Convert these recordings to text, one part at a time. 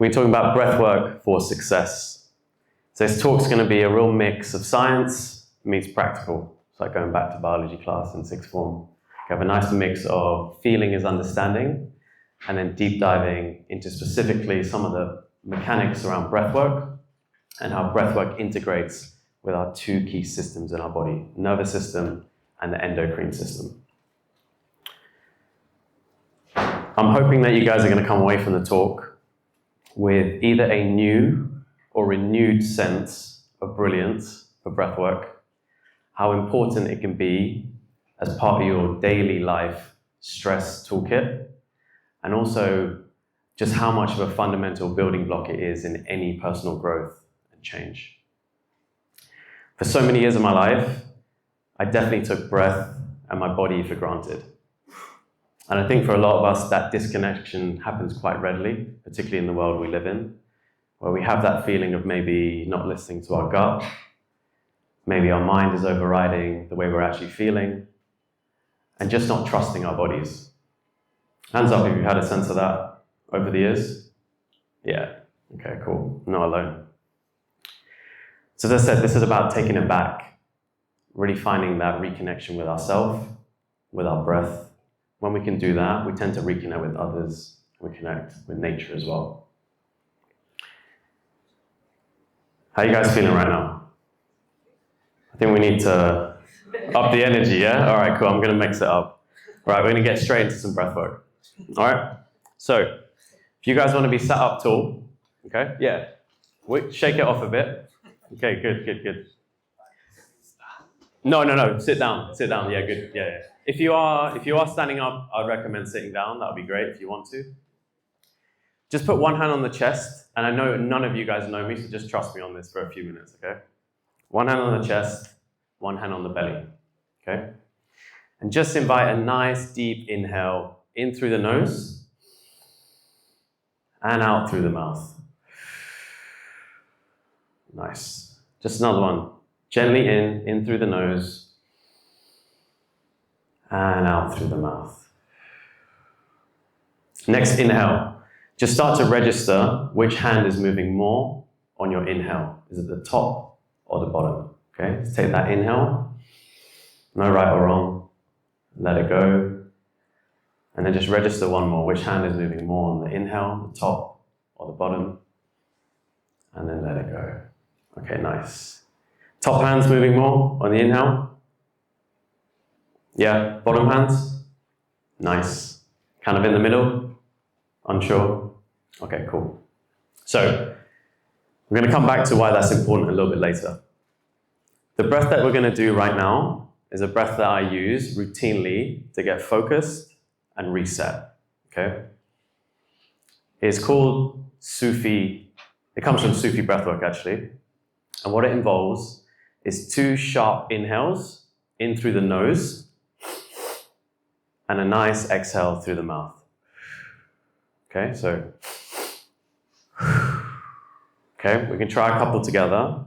We're talking about breathwork for success. So this talk's going to be a real mix of science meets practical. It's like going back to biology class in sixth form. We have a nice mix of feeling is understanding, and then deep diving into specifically some of the mechanics around breathwork and how breathwork integrates with our two key systems in our body, nervous system and the endocrine system. I'm hoping that you guys are going to come away from the talk with either a new or renewed sense of brilliance for breathwork, how important it can be as part of your daily life stress toolkit, and also just how much of a fundamental building block it is in any personal growth and change. For so many years of my life, I definitely took breath and my body for granted. And I think for a lot of us, that disconnection happens quite readily, particularly in the world we live in, where we have that feeling of maybe not listening to our gut, maybe our mind is overriding the way we're actually feeling, and just not trusting our bodies. Hands up if you've had a sense of that over the years. Yeah, okay, cool, not alone. So as I said, this is about taking it back, really finding that reconnection with ourselves, with our breath. When we can do that, we tend to reconnect with others, we connect with nature as well. How are you guys feeling right now? I think we need to up the energy, yeah? All right, cool, I'm gonna mix it up. All right, we're gonna get straight into some breath work. All right, so if you guys wanna be sat up tall, okay? Yeah, shake it off a bit. Okay, good. No, sit down, yeah, good, yeah. If you are standing up, I'd recommend sitting down, that would be great if you want to. Just put one hand on the chest, and I know none of you guys know me, so just trust me on this for a few minutes, okay? One hand on the chest, one hand on the belly, okay? And just invite a nice deep inhale in through the nose and out through the mouth. Nice. Just another one. Gently in through the nose and out through the mouth. Next inhale. Just start to register which hand is moving more on your inhale. Is it the top or the bottom? Okay, let's take that inhale. No right or wrong. Let it go. And then just register one more. Which hand is moving more on the inhale, the top or the bottom? And then let it go. Okay, nice. Top hands moving more on the inhale? Yeah, bottom hands? Nice. Kind of in the middle? Unsure? Okay, cool. So, we're going to come back to why that's important a little bit later. The breath that we're going to do right now is a breath that I use routinely to get focused and reset, okay? It's called Sufi, it comes from Sufi breathwork actually, and what it involves is 2 sharp inhales in through the nose and a nice exhale through the mouth. Okay, so, okay, we can try a couple together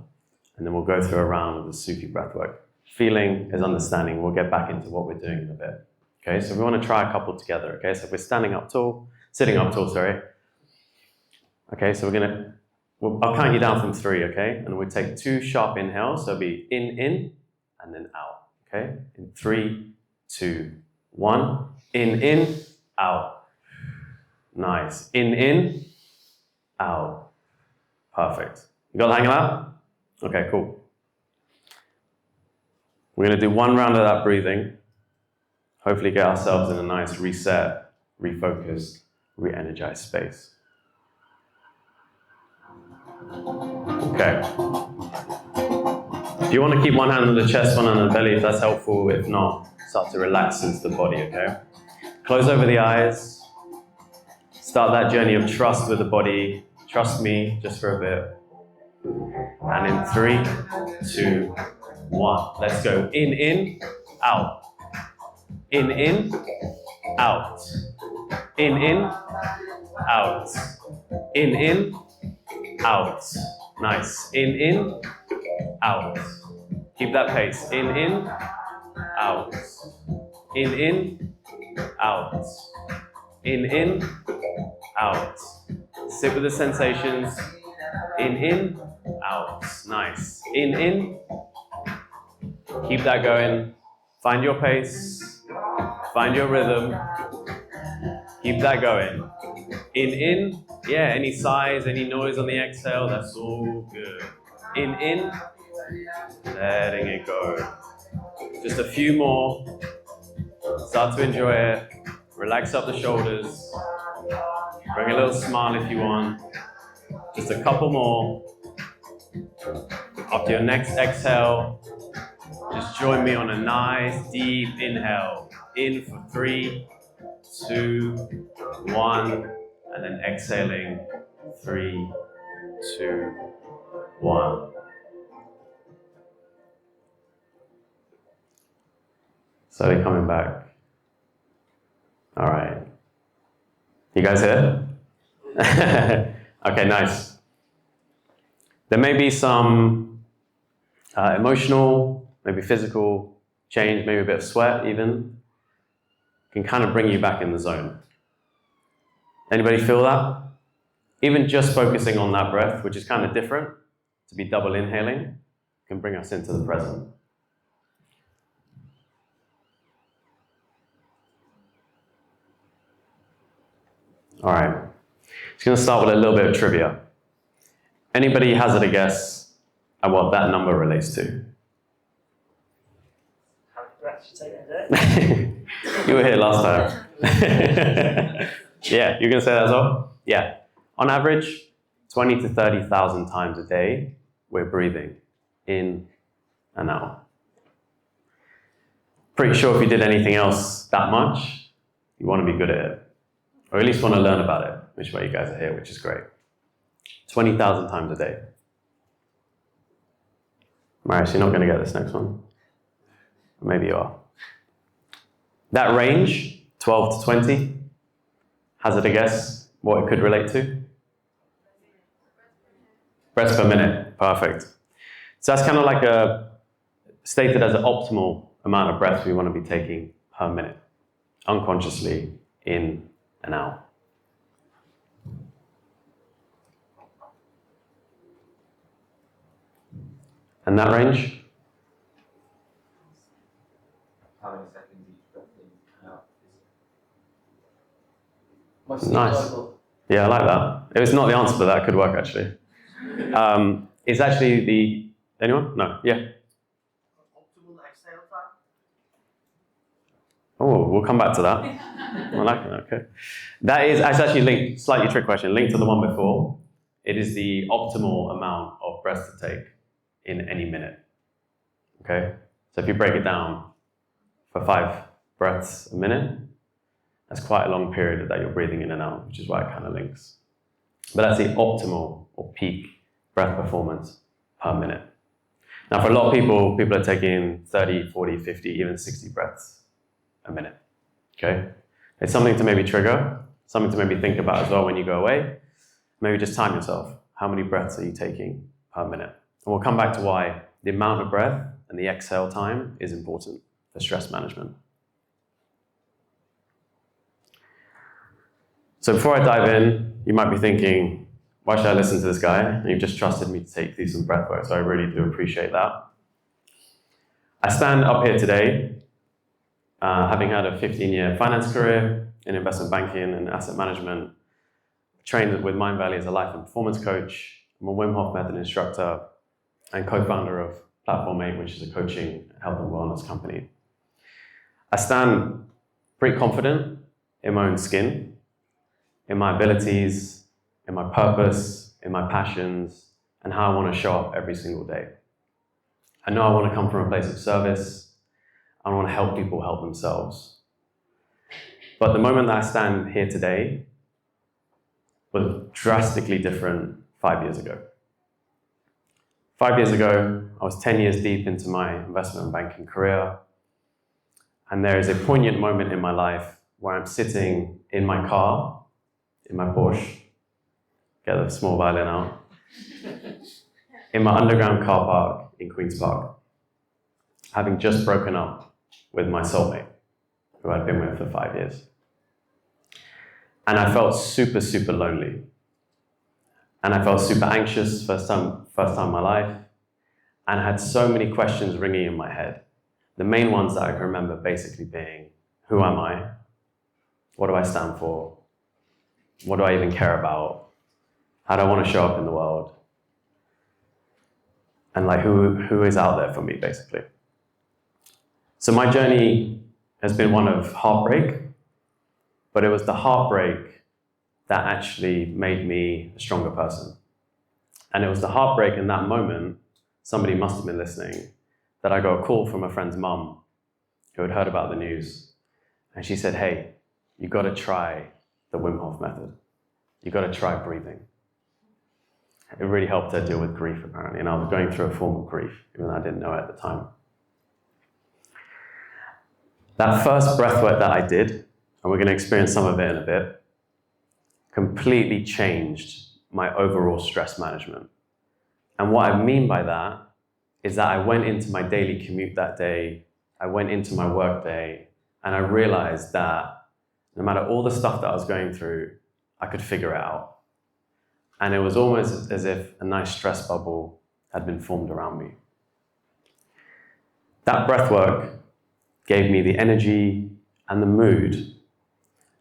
and then we'll go through a round of the Sufi breathwork. Feeling is understanding. We'll get back into what we're doing in a bit. Okay, so we want to try a couple together. Okay, so if we're sitting up tall, sorry. Okay, so I'll count you down from 3, okay? And we'll take 2 sharp inhales, so it'll be in, and then out, okay? In 3, 2, 1. In, out. Nice. In, out. Perfect. You got the hang of that? Okay, cool. We're going to do one round of that breathing. Hopefully get ourselves in a nice reset, refocused, re-energized space. Okay. If you want to keep one hand on the chest, one hand on the belly, if that's helpful. If not, start to relax into the body, okay? Close over the eyes. Start that journey of trust with the body. Trust me, just for a bit. And in 3, 2, 1. Let's go. In, out. In, out. In, out. In, out. Nice. In, out. Keep that pace. In, out. In, out. In, out. Sit with the sensations. In, out. Nice. In. Keep that going. Find your pace. Find your rhythm. Keep that going. In. Yeah, any sighs, any noise on the exhale, that's all good. In. Letting it go. Just a few more. Start to enjoy it. Relax up the shoulders. Bring a little smile if you want. Just a couple more. After your next exhale, just join me on a nice deep inhale. In for 3, 2, 1, and then exhaling. 3, 2, 1. Slowly coming back. All right. You guys here? Okay, nice. There may be some emotional, maybe physical change, maybe a bit of sweat even. Can kind of bring you back in the zone. Anybody feel that? Even just focusing on that breath, which is kind of different, to be double inhaling, can bring us into the present. All right, just going to start with a little bit of trivia. Anybody hazard a guess at what that number relates to? How many breaths you take a day? You were here last time. Yeah, you're going to say that as well? Yeah. On average, 20 to 30,000 times a day, we're breathing in and out. Pretty sure if you did anything else that much, you want to be good at it. Or at least want to learn about it, which is why you guys are here, which is great. 20,000 times a day. Marius, you're not going to get this next one. Maybe you are. That range, 12 to 20, hazard a guess what it could relate to? Breaths per minute, perfect. So that's kind of like stated as an optimal amount of breath we want to be taking per minute, unconsciously in and out. And that range? How many seconds each breath in and out Most Nice. enjoyable. Yeah, I like that. It was not the answer, but that could work actually. It's actually the, anyone? No, yeah. Optimal exhale time. Oh, we'll come back to that. I like that, okay. That's actually linked, slightly trick question, linked to the one before. It is the optimal amount of breath to take in any minute, okay? So if you break it down for 5 breaths a minute, that's quite a long period that you're breathing in and out, which is why it kind of links. But that's the optimal or peak breath performance per minute. Now for a lot of people are taking 30, 40, 50, even 60 breaths a minute, okay? It's something to maybe trigger, something to maybe think about as well when you go away. Maybe just time yourself. How many breaths are you taking per minute? And we'll come back to why the amount of breath and the exhale time is important for stress management. So before I dive in, you might be thinking, why should I listen to this guy? And you've just trusted me to take through some breath work, so I really do appreciate that. I stand up here today having had a 15-year finance career in investment banking and asset management, trained with Mindvalley as a life and performance coach. I'm a Wim Hof method instructor and co-founder of Platform 8, which is a coaching health and wellness company. I stand pretty confident in my own skin, in my abilities, in my purpose, in my passions, and how I want to show up every single day. I know I want to come from a place of service. I want to help people help themselves. But the moment that I stand here today was drastically different 5 years ago. 5 years ago, I was 10 years deep into my investment banking career, and there is a poignant moment in my life where I'm sitting in my car, in my Porsche, get the small violin out, in my underground car park in Queen's Park, having just broken up with my soulmate, who I'd been with for 5 years. And I felt super, super lonely. And I felt super anxious, first time in my life, and I had so many questions ringing in my head. The main ones that I can remember basically being, who am I? What do I stand for? What do I even care about? How do I want to show up in the world? And like, who is out there for me, basically? So my journey has been one of heartbreak, but it was the heartbreak that actually made me a stronger person. And it was the heartbreak in that moment, somebody must have been listening, that I got a call from a friend's mum who had heard about the news. And she said, hey, you got to try the Wim Hof method. You got to try breathing. It really helped her deal with grief, apparently. And I was going through a form of grief, even though I didn't know it at the time. That first breath work that I did, and we're going to experience some of it in a bit, completely changed my overall stress management. And what I mean by that is that I went into my daily commute that day, I went into my work day, and I realized that no matter all the stuff that I was going through, I could figure it out. And it was almost as if a nice stress bubble had been formed around me. That breath work gave me the energy and the mood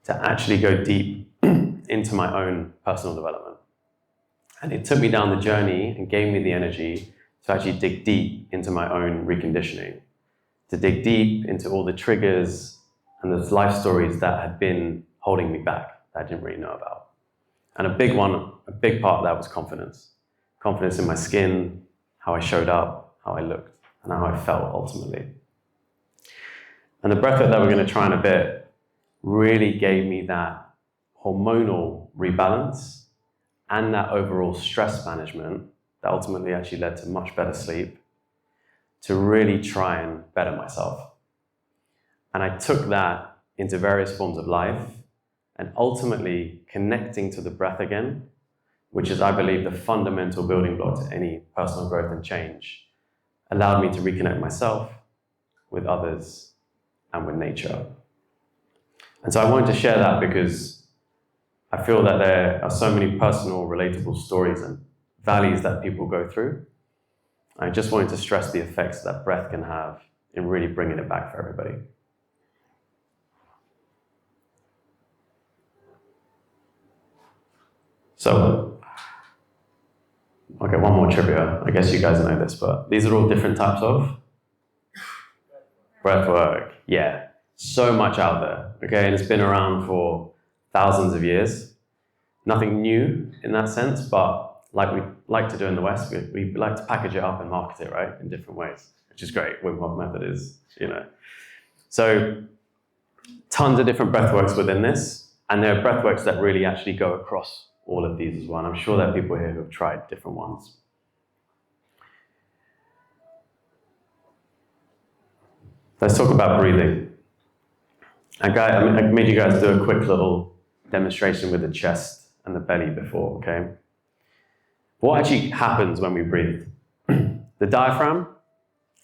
to actually go deep into my own personal development. And it took me down the journey and gave me the energy to actually dig deep into my own reconditioning, to dig deep into all the triggers and the life stories that had been holding me back that I didn't really know about. And a big part of that was confidence. Confidence in my skin, how I showed up, how I looked, and how I felt ultimately. And the breath work that we're going to try in a bit really gave me that hormonal rebalance and that overall stress management that ultimately actually led to much better sleep, to really try and better myself. And I took that into various forms of life, and ultimately connecting to the breath again, which is, I believe, the fundamental building block to any personal growth and change, allowed me to reconnect myself with others and with nature. And so I wanted to share that because I feel that there are so many personal, relatable stories and valleys that people go through. I just wanted to stress the effects that breath can have in really bringing it back for everybody. So, okay, one more trivia. I guess you guys know this, but these are all different types of breath work. Yeah, so much out there, okay? And it's been around for thousands of years. Nothing new in that sense, but like we like to do in the West, we like to package it up and market it, right, in different ways, which is great. Wim Hof method is, So, tons of different breathworks within this, and there are breathworks that really actually go across all of these as well. And I'm sure there are people here who have tried different ones. Let's talk about breathing. I made you guys do a quick little demonstration with the chest and the belly before, okay? What actually happens when we breathe? The diaphragm,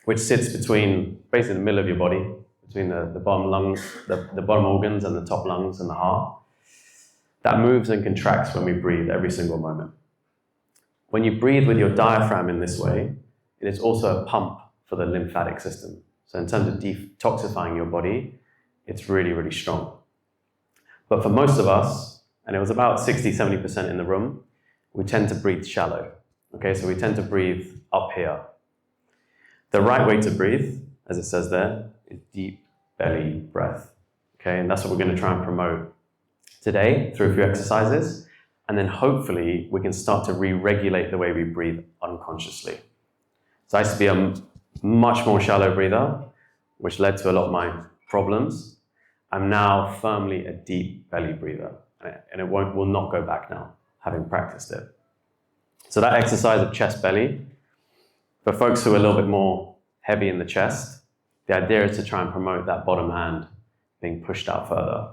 which sits between, basically the middle of your body, between the bottom lungs, the bottom organs and the top lungs and the heart, that moves and contracts when we breathe every single moment. When you breathe with your diaphragm in this way, it is also a pump for the lymphatic system. So in terms of detoxifying your body, it's really, really strong. But for most of us, and it was about 60-70% in the room, we tend to breathe shallow. Okay, so we tend to breathe up here. The right way to breathe, as it says there, is deep belly breath. Okay, and that's what we're going to try and promote today through a few exercises, and then hopefully we can start to re-regulate the way we breathe unconsciously. So I used to be a much more shallow breather, which led to a lot of my problems. I'm now firmly a deep belly breather, and it will not go back now, having practiced it. So that exercise of chest belly, for folks who are a little bit more heavy in the chest, the idea is to try and promote that bottom hand being pushed out further.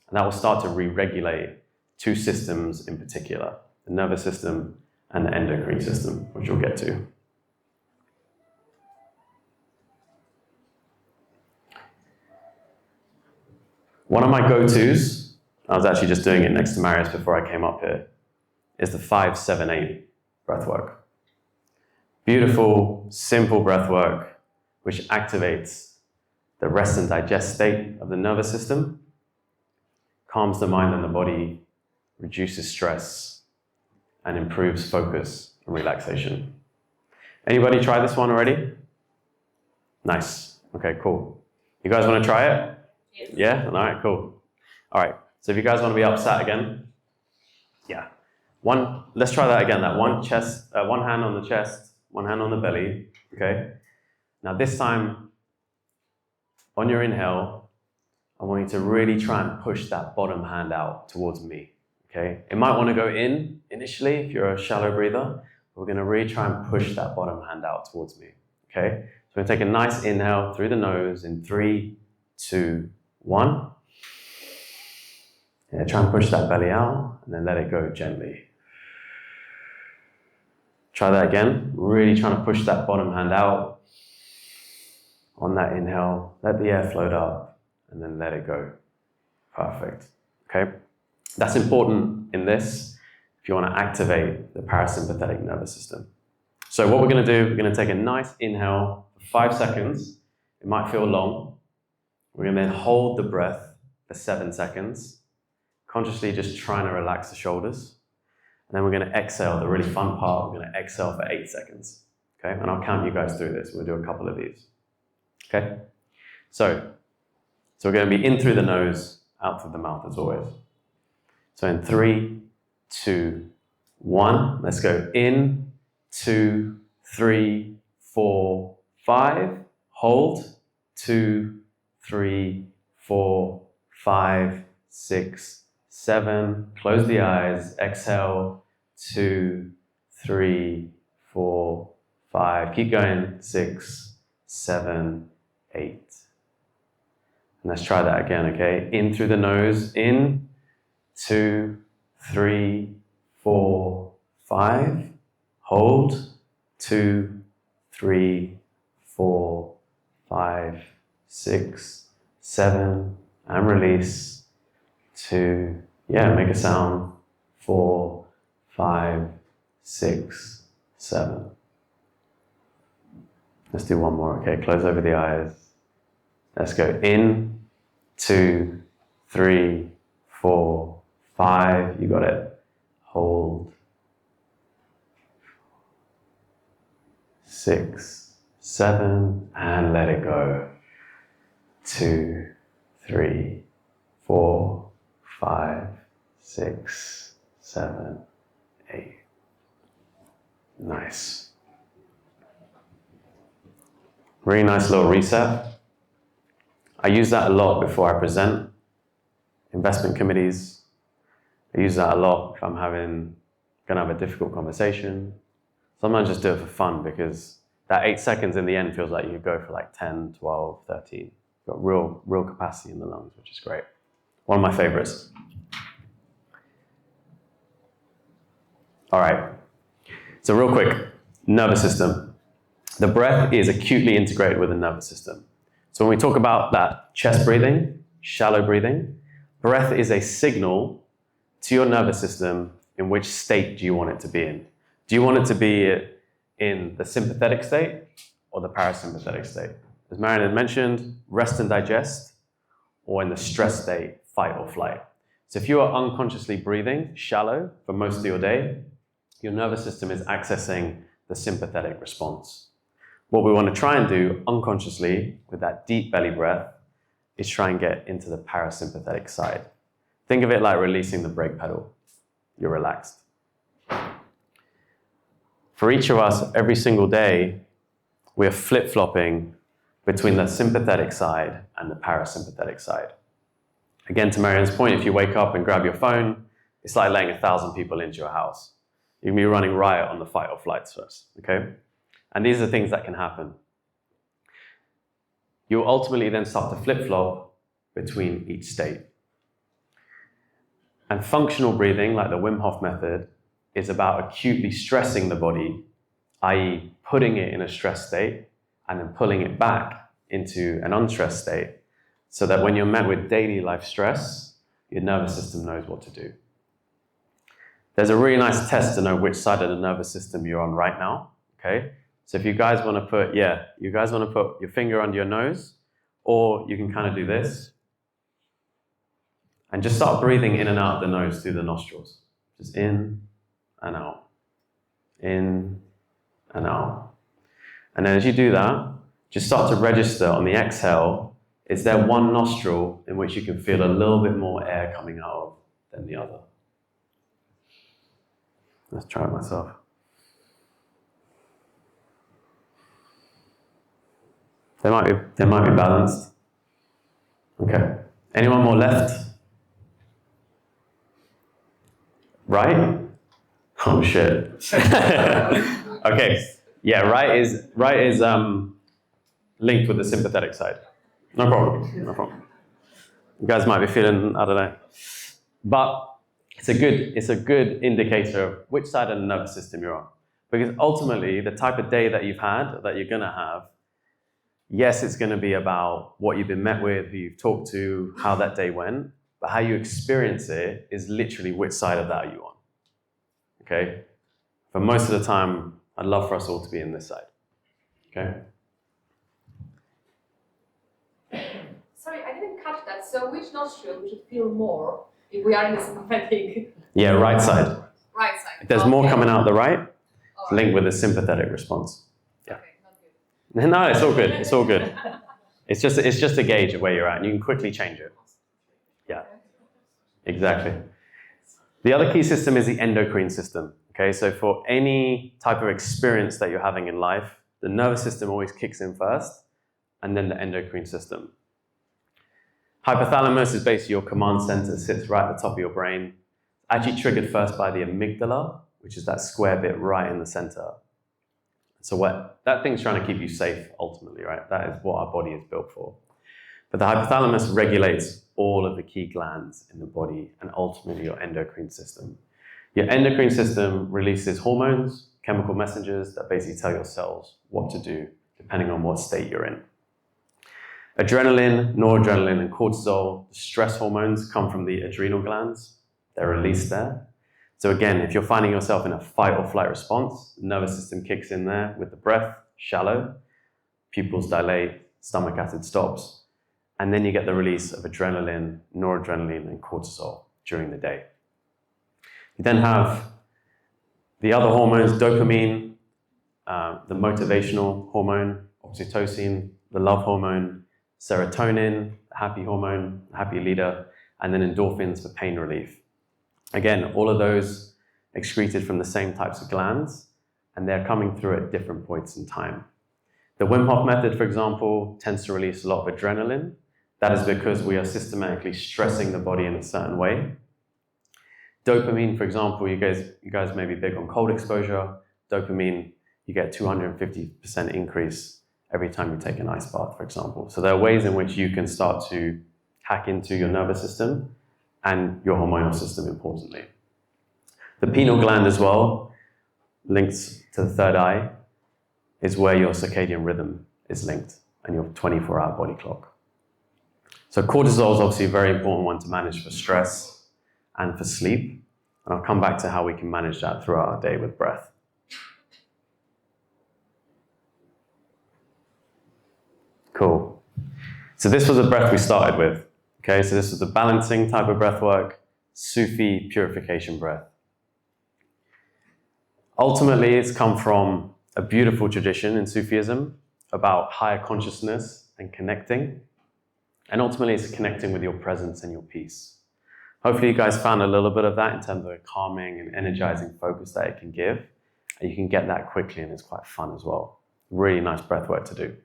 And that will start to re-regulate two systems in particular, the nervous system and the endocrine system, which we'll get to. One of my go-tos, I was actually just doing it next to Marius before I came up here, is the 5-7-8 breath work. Beautiful, simple breath work, which activates the rest and digest state of the nervous system, calms the mind and the body, reduces stress, and improves focus and relaxation. Anybody try this one already? Nice. Okay, cool. You guys want to try it? Yes. Yeah? All right, cool. All right, so if you guys want to be upsat again, yeah. Let's try that again. That one hand on the chest, one hand on the belly, okay? Now this time, on your inhale, I want you to really try and push that bottom hand out towards me, okay? It might want to go in initially if you're a shallow breather. We're going to really try and push that bottom hand out towards me, okay? So we're going to take a nice inhale through the nose in 3, 2, 1. Yeah, try and push that belly out and then let it go gently. Try that again. Really trying to push that bottom hand out. On that inhale, let the air float up and then let it go. Perfect. Okay? That's important in this if you want to activate the parasympathetic nervous system. So what we're going to do, we're going to take a nice inhale for 5 seconds. It might feel long. We're going to then hold the breath for 7 seconds, consciously just trying to relax the shoulders. And then we're going to exhale, the really fun part, we're going to exhale for 8 seconds. Okay? And I'll count you guys through this. We'll do a couple of these. Okay? So we're going to be in through the nose, out through the mouth as always. So in 3, 2, 1, let's go in, 2, 3, 4, 5, hold, 2, 3, 4, 5, 6, 7, close the eyes, exhale, 2, 3, 4, 5, keep going, 6, 7, 8. And let's try that again, okay? In through the nose, in, 2, 3, 4, 5, hold, 2, 3, 4, 5, 6, 7, and release, 2, make a sound, 4, 5, 6, 7. Let's do one more, okay? Close over the eyes. Let's go in, 2, 3, 4, 5. You got it. Hold. 6, 7, and let it go. 2, 3, 4, 5, 6, 7, 8. Nice. Really nice little reset. I use that a lot before I present investment committees. I use that a lot if I'm gonna have a difficult conversation. Sometimes just do it for fun because that 8 seconds in the end feels like you could go for like 10, 12, 13. You've got real capacity in the lungs, which is great. One of my favorites. All right. So real quick, nervous system. The breath is acutely integrated with the nervous system. So when we talk about that chest breathing, shallow breathing, breath is a signal to your nervous system in which state do you want it to be in. Do you want it to be in the sympathetic state or the parasympathetic state? As Marion had mentioned, rest and digest, or in the stress state, fight or flight. So if you are unconsciously breathing shallow for most of your day, your nervous system is accessing the sympathetic response. What we want to try and do unconsciously with that deep belly breath is try and get into the parasympathetic side. Think of it like releasing the brake pedal. You're relaxed. For each of us, every single day, we are flip-flopping between the sympathetic side and the parasympathetic side. Again, to Marianne's point, if you wake up and grab your phone, it's like letting 1,000 people into your house. You can be running riot on the fight or flight first, okay? And these are things that can happen. You'll ultimately then start to flip-flop between each state. And functional breathing, like the Wim Hof method, is about acutely stressing the body, i.e. putting it in a stress state and then pulling it back into an unstressed state so that when you're met with daily life stress, your nervous system knows what to do. there's a really nice test to know which side of the nervous system you're on right now, okay? So if you guys want to put, you guys want to put your finger under your nose, or you can kind of do this, and just start breathing in and out of the nose through the nostrils. Just in and out, in and out. And then as you do that, just start to register on the exhale, is there one nostril in which you can feel a little bit more air coming out of than the other? Let's try it myself. They might be balanced. Okay. Anyone more left? Right? Oh shit. Okay. Yeah, right is linked with the sympathetic side. No problem. No problem. You guys might be feeling, I don't know. But it's a good indicator of which side of the nervous system you're on. Because ultimately, the type of day that you've had, that you're gonna have, yes, it's gonna be about what you've been met with, who you've talked to, how that day went, but how you experience it is literally which side of that are you on. Okay? For most of the time, I'd love for us all to be in this side. Okay? Sorry, I didn't catch that. So which nostril we should feel more if we are in the sympathetic? Yeah, right side. Right side. If there's more coming out the right, All it's right. linked with a sympathetic response. Yeah. Okay, not good. No, it's all good. It's all good. It's just a gauge of where you're at, and you can quickly change it. Yeah, exactly. The other key system is the endocrine system. Okay, so for any type of experience that you're having in life, the nervous system always kicks in first, and then the endocrine system. Hypothalamus is basically your command center, sits right at the top of your brain. Actually triggered first by the amygdala, which is that square bit right in the center. So that thing's trying to keep you safe ultimately, right? That is what our body is built for. But the hypothalamus regulates all of the key glands in the body and ultimately your endocrine system. Your endocrine system releases hormones, chemical messengers that basically tell your cells what to do depending on what state you're in. Adrenaline, noradrenaline, and cortisol, the stress hormones, come from the adrenal glands. They're released there. So again, if you're finding yourself in a fight or flight response, the nervous system kicks in there with the breath, shallow, pupils dilate, stomach acid stops, and then you get the release of adrenaline, noradrenaline, and cortisol during the day. You then have the other hormones, dopamine, the motivational hormone, oxytocin, the love hormone, serotonin, the happy hormone, the happy leader, and then endorphins for pain relief. Again, all of those excreted from the same types of glands, and they're coming through at different points in time. The Wim Hof method, for example, tends to release a lot of adrenaline. That is because we are systematically stressing the body in a certain way. Dopamine, for example, you guys may be big on cold exposure. Dopamine, you get 250% increase every time you take an ice bath, for example. So there are ways in which you can start to hack into your nervous system and your hormonal system, importantly. The pineal gland as well, linked to the third eye, is where your circadian rhythm is linked and your 24-hour body clock. So cortisol is obviously a very important one to manage for stress and for sleep. And I'll come back to how we can manage that throughout our day with breath. Cool. So this was the breath we started with. Okay, so this was the balancing type of breath work, Sufi purification breath. Ultimately, it's come from a beautiful tradition in Sufism about higher consciousness and connecting. And ultimately, it's connecting with your presence and your peace. Hopefully, you guys found a little bit of that in terms of the calming and energizing focus that it can give. And you can get that quickly, and it's quite fun as well. Really nice breath work to do.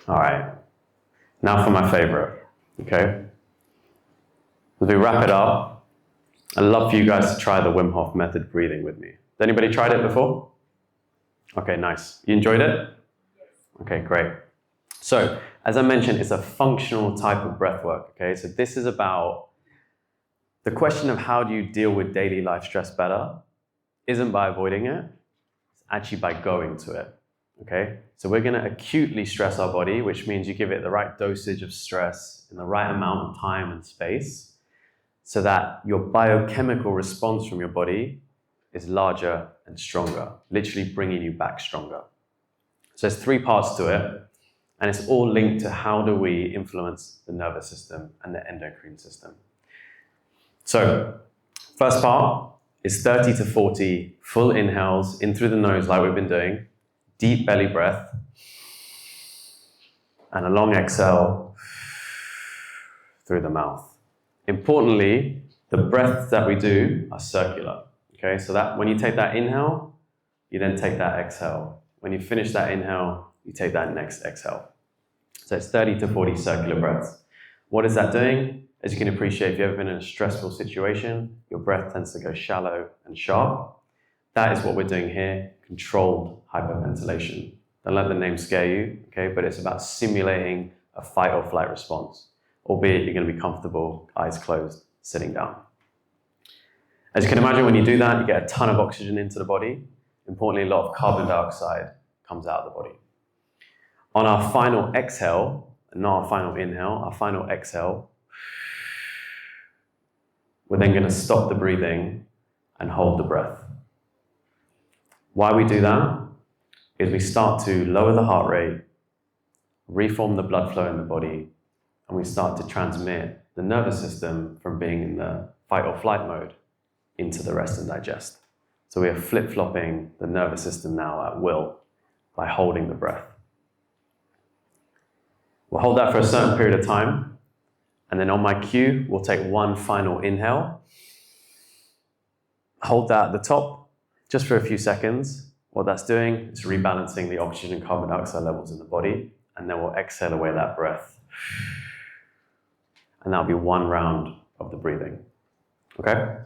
All right, now for my favorite, okay? As we wrap it up, I'd love for you guys to try the Wim Hof method breathing with me. Has anybody tried it before? Okay, nice. You enjoyed it? Okay, great. So, as I mentioned, it's a functional type of breath work, okay? So this is about the question of how do you deal with daily life stress better isn't by avoiding it, it's actually by going to it. Okay, so we're going to acutely stress our body, which means you give it the right dosage of stress in the right amount of time and space. so that your biochemical response from your body is larger and stronger, literally bringing you back stronger. So there's 3 parts to it, and it's all linked to how do we influence the nervous system and the endocrine system. So first part is 30 to 40 full inhales in through the nose like we've been doing, deep belly breath, and a long exhale through the mouth. Importantly, the breaths that we do are circular. Okay, so that when you take that inhale, you then take that exhale. When you finish that inhale, you take that next exhale. So it's 30 to 40 circular breaths. What is that doing? As you can appreciate, if you've ever been in a stressful situation, your breath tends to go shallow and sharp. That is what we're doing here, controlled hyperventilation. Don't let the name scare you, okay? But it's about simulating a fight or flight response, albeit you're going to be comfortable, eyes closed, sitting down. As you can imagine, when you do that, you get a ton of oxygen into the body. Importantly, a lot of carbon dioxide comes out of the body. On our final exhale, not our final inhale, our final exhale, we're then going to stop the breathing and hold the breath. Why we do that is we start to lower the heart rate, reform the blood flow in the body, and we start to transmit the nervous system from being in the fight or flight mode into the rest and digest. So we are flip-flopping the nervous system now at will by holding the breath. We'll hold that for a certain period of time, and then on my cue, we'll take one final inhale. Hold that at the top just for a few seconds. What that's doing is rebalancing the oxygen and carbon dioxide levels in the body, and then we'll exhale away that breath. And that'll be one round of the breathing. Okay?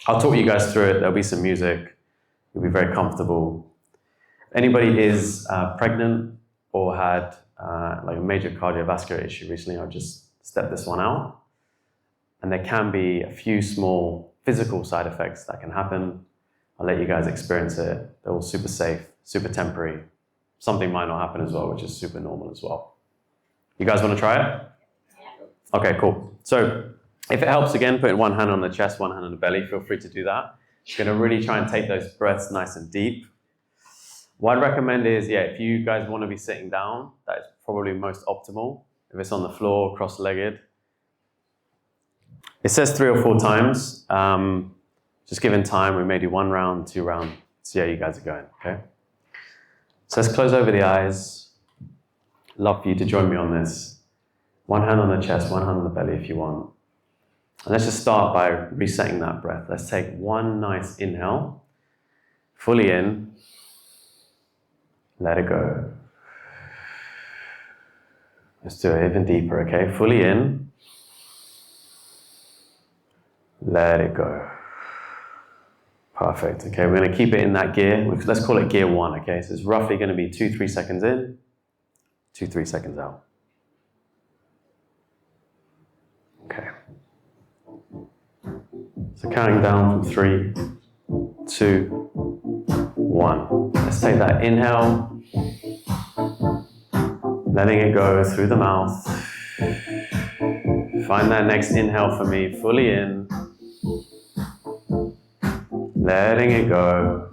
I'll talk you guys through it. There'll be some music. You'll be very comfortable. Anybody is pregnant or had like a major cardiovascular issue recently, I'll just step this one out. And there can be a few small physical side effects that can happen. I'll let you guys experience it. They're all super safe, super temporary. Something might not happen as well, which is super normal as well. You guys want to try it? Yeah. Okay, cool. So if it helps, again, putting one hand on the chest, one hand on the belly, feel free to do that. You're going to really try and take those breaths nice and deep. What I'd recommend is, if you guys want to be sitting down, that is probably most optimal. If it's on the floor, cross-legged. It says 3 or 4 times. Just given time, we may do 1 round, 2 rounds, see how you guys are going, okay? So let's close over the eyes. Love for you to join me on this. One hand on the chest, one hand on the belly if you want. And let's just start by resetting that breath. Let's take one nice inhale, fully in, let it go. Let's do it even deeper, okay? Fully in, let it go. Perfect, okay? We're going to keep it in that gear. Let's call it gear 1, okay? So it's roughly going to be 2-3 seconds in, 2-3 seconds out. Okay. So counting down from 3, 2, 1. Let's take that inhale, letting it go through the mouth. Find that next inhale for me, fully in, letting it go.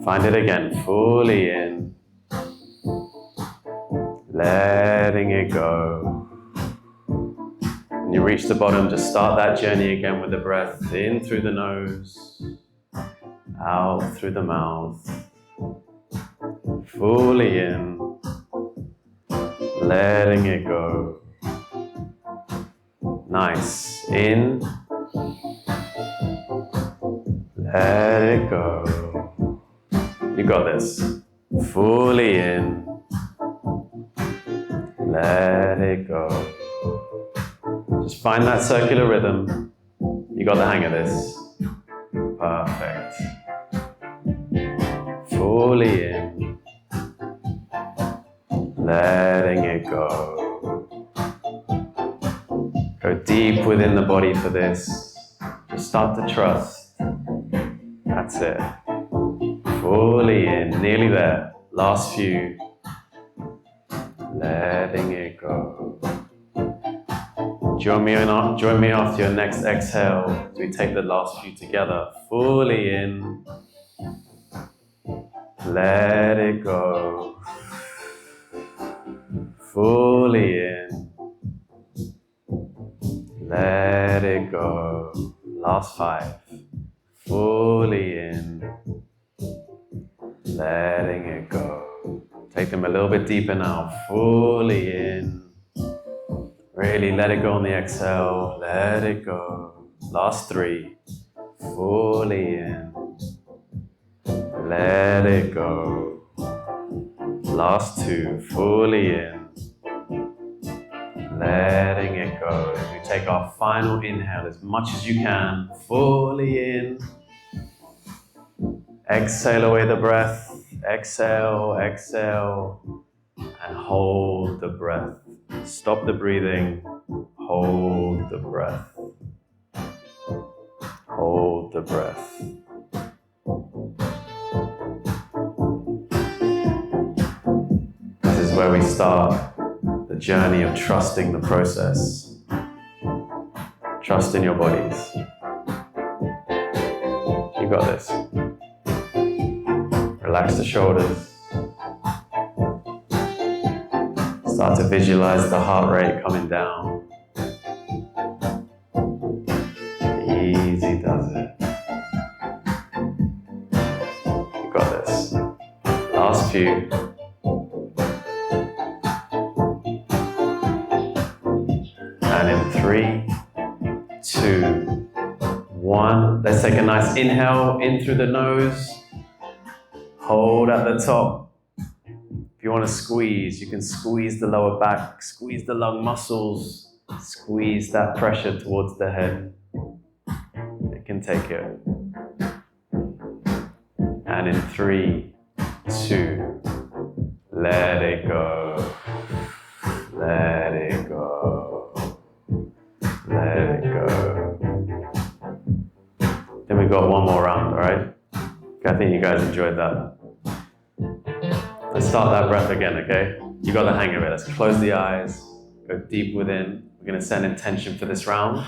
Find it again, fully in, letting it go. When you reach the bottom, just start that journey again with the breath in through the nose, out through the mouth, fully in, letting it go. Nice. In, let it go. You got this. Fully in, let it go. Just find that circular rhythm. You got the hang of this. Perfect. Fully in, letting it go. Go deep within the body for this. Just start to trust. That's it. Fully in, nearly there. Last few. Letting it go. Join me after your next exhale as we take the last few together. Fully in. Let it go. Fully in. Let it go. Last 5. Fully in. Letting it go. Take them a little bit deeper now. Fully in. Really let it go on the exhale. Let it go. Last 3. Fully in. Let it go. Last 2. Fully in. Letting it go. As we take our final inhale as much as you can. Fully in. Exhale away the breath. Exhale, exhale. And hold the breath. Stop the breathing. Hold the breath. Hold the breath. This is where we start the journey of trusting the process. Trust in your bodies. You got this. Relax the shoulders. Start to visualize the heart rate coming down. Easy does it. You got this. Last few. And in 3, 2, 1. Let's take a nice inhale in through the nose. Hold at the top. If you want to squeeze, you can squeeze the lower back, squeeze the lung muscles, squeeze that pressure towards the head. You can take it. And in 3, 2, let it go. Let it go. Let it go. Then we got one more round, alright? I think you guys enjoyed that. Let's start that breath again, okay? You got the hang of it. Let's close the eyes, go deep within. We're going to set intention for this round. I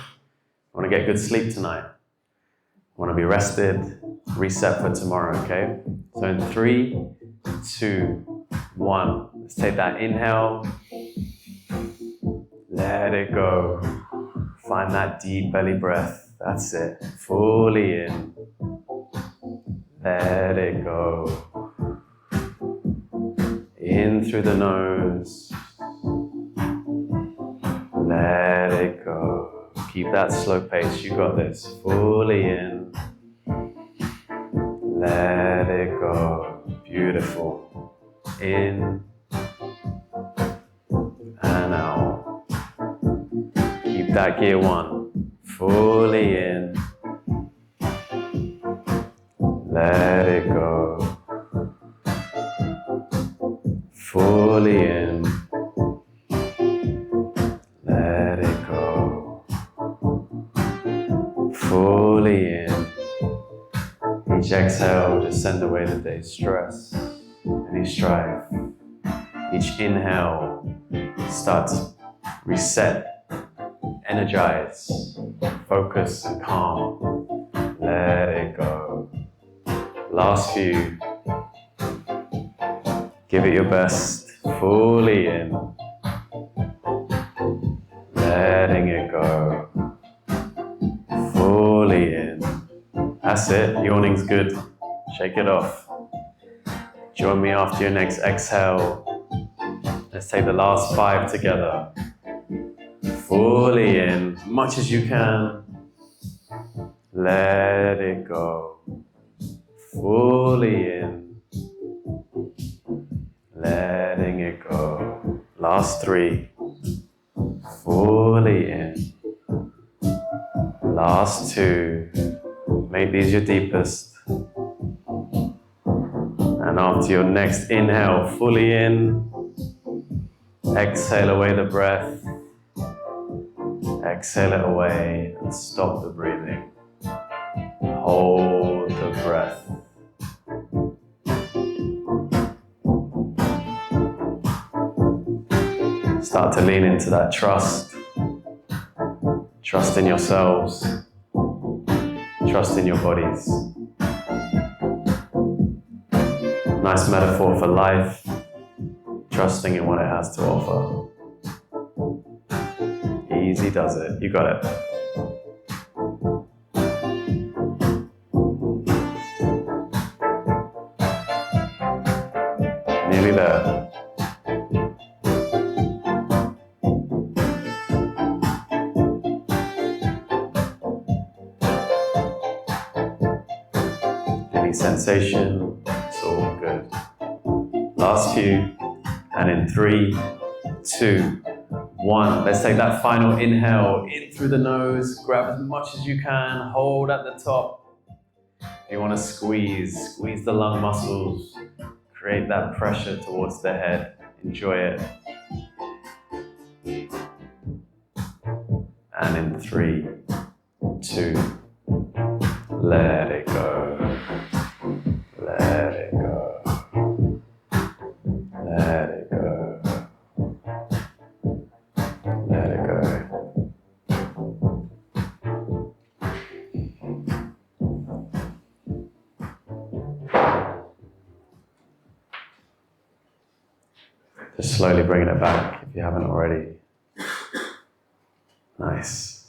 want to get good sleep tonight. I want to be rested, reset for tomorrow, okay? So in 3, 2, 1. Let's take that inhale. Let it go. Find that deep belly breath. That's it. Fully in. Let it go. In through the nose. Let it go. Keep that slow pace. You got this. Fully in. Let it go. Beautiful. In and out. Keep that gear 1. Fully in. Let it go. Fully in. Let it go. Fully in. Each exhale, just send away the day's stress, any strife. Each inhale, start to reset, energize, focus and calm. Let it go. Last few. Give it your best, fully in. Letting it go. Fully in. That's it, yawning's good. Shake it off. Join me after your next exhale. Let's take the last 5 together. Fully in, much as you can. Let it go. Fully in. Letting it go. Last 3. Fully in. Last 2. Make these your deepest. And after your next inhale, fully in. Exhale away the breath. Exhale it away and stop the breathing. Hold the breath. Start to lean into that trust. Trust in yourselves. Trust in your bodies. Nice metaphor for life. Trusting in what it has to offer. Easy does it. You got it. Nearly there. Any sensation? It's all good. Last few. And in 3, 2, 1. Let's take that final inhale in through the nose. Grab as much as you can. Hold at the top. You want to squeeze the lung muscles. Create that pressure towards the head. Enjoy it. And in 3, 2, let it go. Let it go. Let it go. Let it go. Just slowly bringing it back if you haven't already. Nice.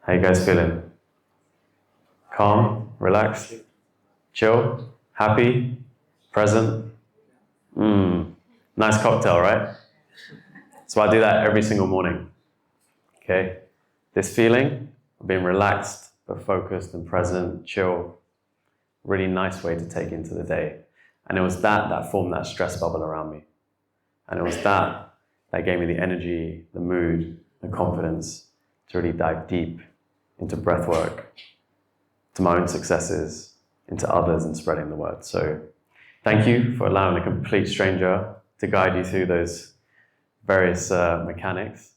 How you guys feeling? Calm? Relaxed? Chill? Happy? Present? Nice cocktail, right? So I do that every single morning. Okay? This feeling of being relaxed, but focused and present, chill, really nice way to take into the day. And it was that formed that stress bubble around me. And it was that gave me the energy, the mood, the confidence to really dive deep into breath work, to my own successes, into others and spreading the word. So thank you for allowing a complete stranger to guide you through those various mechanics.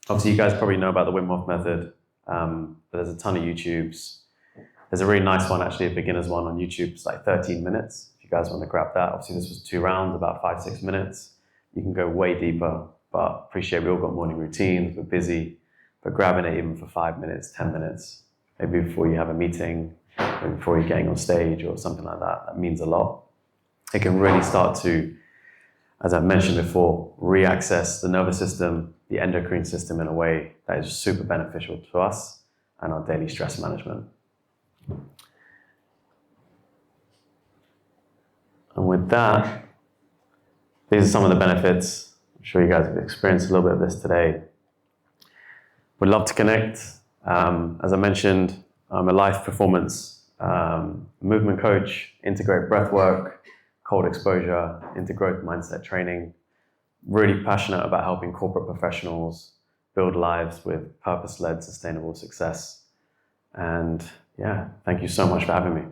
Obviously, you guys probably know about the Wim Hof method, but there's a ton of YouTubes. There's a really nice one, actually, a beginner's one on YouTube. It's like 13 minutes, if you guys want to grab that. Obviously, this was 2 rounds, about 5-6 minutes. You can go way deeper, but appreciate we all got morning routines, we're busy, but grabbing it even for 5 minutes, 10 minutes, maybe before you have a meeting, maybe before you're getting on stage or something like that, that means a lot. It can really start to, as I mentioned before, re-access the nervous system, the endocrine system in a way that is super beneficial to us and our daily stress management. And with that, these are some of the benefits. I'm sure you guys have experienced a little bit of this today. Would love to connect. As I mentioned, I'm a life performance movement coach, integrate breath work, cold exposure, into growth mindset training. Really passionate about helping corporate professionals build lives with purpose-led sustainable success. And yeah, thank you so much for having me.